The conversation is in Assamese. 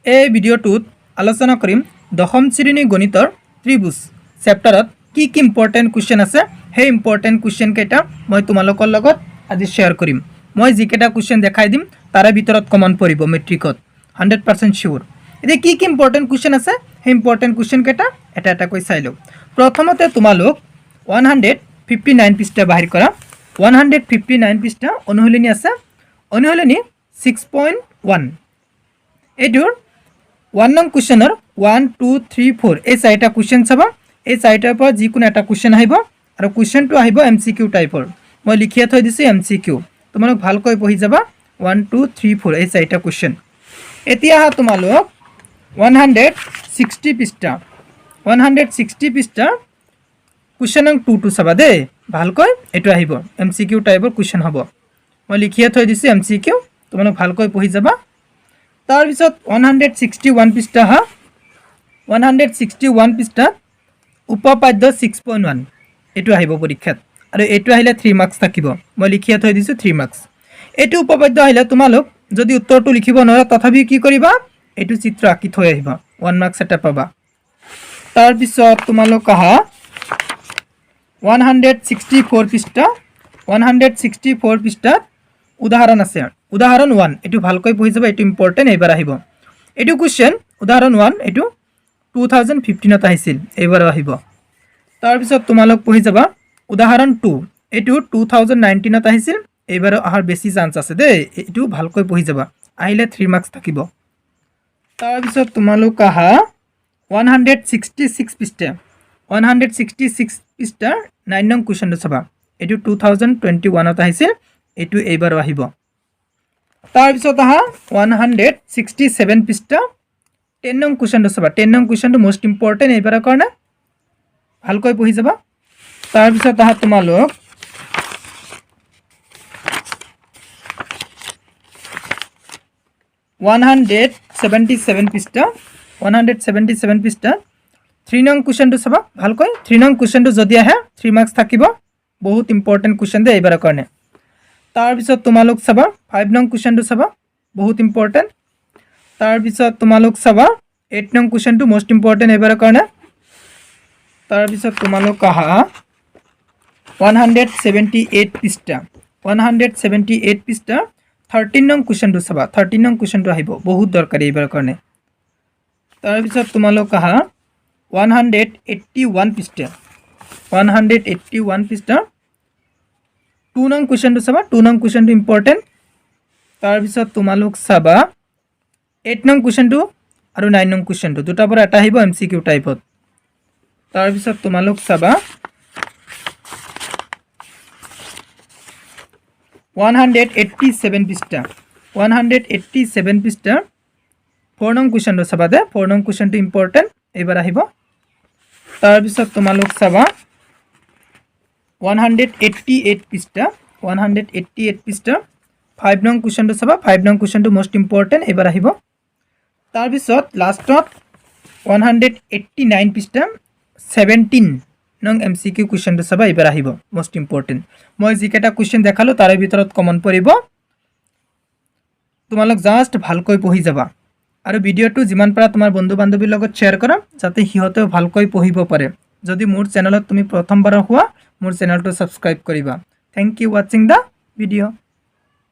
এই ভিডিওটোত আলোচনা কৰিম দশম শ্ৰেণী গণিতৰ ত্ৰিভুজ চেপ্টাৰত কি ইম্পৰ্টেণ্ট কুৱেশ্যন আছে সেই ইম্পৰ্টেণ্ট কুৱেশ্যন কেইটা মই তোমালোকৰ লগত আজি শ্বেয়াৰ কৰিম। মই যিকেইটা কুৱেশ্যন দেখাই দিম তাৰে ভিতৰত কমন পৰিব মেট্ৰিকত 100% শিওৰ। এতিয়া কি ইম্পৰ্টেণ্ট কুৱেশ্যন আছে সেই ইম্পৰ্টেণ্ট কুৱেশ্যন কেইটা এটা এটাকৈ চাই লওঁ। প্ৰথমতে তোমালোক 159 পৃষ্ঠা বাহিৰ কৰা। 159 পৃষ্ঠা অনুশীলনী আছে। অনুশীলনী 6.1 এইটোৰ 1 নং কুৱেশ্যনৰ 1 2 3 4 এই চাৰিটা কুৱেশ্যন চাবা। এই চাৰিটাৰ পৰা যিকোনো এটা কুৱেশ্যন আহিব আৰু কুৱেশ্যনটো আহিব MCQ টাইপৰ। মই লিখিয়া থৈ দিছোঁ MCQ, তোমালোক ভালকৈ পঢ়ি যাবা। 1 2 3 4 এই চাৰিটা কুৱেশ্যন। এতিয়া আহা তোমালোক 160 পৃষ্ঠা। 160 পৃষ্ঠা কুৱেশ্যন নং 2 চাবা দেই ভালকৈ। এইটো আহিব MCQ টাইপৰ কুৱেশ্যন হ'ব। মই লিখিয়া থৈ দিছোঁ MCQ, তোমালোক ভালকৈ পঢ়ি যাবা। তাৰপিছত 161 পৃষ্ঠা হা। 161 পৃষ্ঠাত উপপাদ্য 6.1 এইটো আহিব পৰীক্ষাত আৰু এইটো আহিলে 3 মাৰ্কছ থাকিব। মই লিখিয়া থৈ দিছোঁ 3 মাৰ্কছ। এইটো উপপাদ্য আহিলে তোমালোক যদি উত্তৰটো লিখিব নোৱাৰা তথাপি কি কৰিবা, এইটো চিত্ৰ আঁকি থৈ আহিবা, 1 মাৰ্কছ এটা পাবা। তাৰপিছত তোমালোক আহা 164 পৃষ্ঠা। 164 পৃষ্ঠাত উদাহৰণ আছে। উদাহৰণ 1 এইটো ভালকৈ পঢ়ি যাবা, এইটো ইম্পৰ্টেণ্ট এইবাৰ আহিব। এইটো কুৱেশ্যন উদাহৰণ 1 এইটো 2015ত আহিছিল, এইবাৰো আহিব। তাৰপিছত তোমালোক পঢ়ি যাবা উদাহৰণ 2 এইটো 2019ত আহিছিল, এইবাৰো অহাৰ বেছি চান্স আছে দেই। এইটো ভালকৈ পঢ়ি যাবা, আহিলে 3 মাৰ্কছ থাকিব। তাৰপিছত তোমালোক আহা 166 পৃষ্ঠা। 166 পৃষ্ঠাৰ 9 নং কুৱেশ্যনটো চাবা। এইটো 2021ত আহিছিল, এইটো এইবাৰো আহিব। তাৰপিছত আহা 167 পৃষ্ঠা 10 নং কুৱেশ্যনটো চাবা। 10 নং কুৱেশ্যনটো মষ্ট ইম্পৰ্টেণ্ট এইবাৰৰ কাৰণে, ভালকৈ পঢ়ি যাবা। তাৰপিছত আহা তোমালোক 177 পৃষ্ঠা। 177 পৃষ্ঠা 3 নং কুৱেশ্যনটো চাবা ভালকৈ। 3 নং কুৱেশ্যনটো যদি আহে 3 মাৰ্কছ থাকিব, বহুত ইম্পৰ্টেণ্ট কুৱেশ্যন দেই এইবাৰৰ কাৰণে। তাৰপিছত তোমালোক চাবা 5 নং কুৱেশ্যনটো চাবা, বহুত ইম্পৰ্টেণ্ট। তাৰপিছত তোমালোক চাবা 8 নং কুৱেশ্যনটো মষ্ট ইম্পৰ্টেণ্ট এইবাৰৰ কাৰণে। তাৰপিছত তোমালোক আহা 178 পৃষ্ঠা। 178 পৃষ্ঠা 13 নং কুৱেশ্যনটো চাবা। 13 নং কুৱেশ্যনটো আহিব, বহুত দৰকাৰী এইবাৰৰ কাৰণে। তাৰপিছত তোমালোক আহা 181 পৃষ্ঠা। 181 পৃষ্ঠা 2 নং কুৱেশ্যনটো চাবা। 2 নং কুৱেশ্যনটো ইম্পৰ্টেণ্ট। তাৰপিছত তোমালোক চাবা 8 নং কুৱেশ্যনটো আৰু 9 নং কুৱেশ্যনটো দুটাৰ পৰা এটা আহিব MCQ টাইপত। তাৰপিছত তোমালোক চাবা 187 পৃষ্ঠা। 187 পৃষ্ঠা 4 নং কুৱেশ্যনটো চাবা দে। 4 নং কুৱেশ্যনটো ইম্পৰ্টেণ্ট এইবাৰ আহিব। তাৰপিছত তোমালোক চাবা 188 পৃষ্ঠা। 188 পৃষ্ঠা 5 নং কুৱেশ্যনটো চাবা। 5 নং কুৱেশ্যনটো মষ্ট ইম্পৰ্টেণ্ট এইবাৰ আহিব। তাৰপিছত লাষ্টত 189 পৃষ্ঠা 17 নং MCQ কুৱেশ্যনটো চাবা, এইবাৰ আহিব মষ্ট ইম্পৰ্টেণ্ট। মই যিকেইটা কুৱেশ্যন দেখালোঁ তাৰে ভিতৰত কমন পৰিব, তোমালোক জাষ্ট ভালকৈ পঢ়ি যাবা। আৰু ভিডিঅ'টো যিমান পাৰা তোমাৰ বন্ধু বান্ধৱীৰ লগত শ্বেয়াৰ কৰা যাতে সিহঁতেও ভালকৈ পঢ়িব পাৰে। যদি মোৰ চেনেলত তুমি প্ৰথমবাৰ হোৱা মোৰ চেনেলটো ছাবস্ক্ৰাইব কৰিবা। থেংক ইউ ৱাচিং দ্য ভিডিঅ'।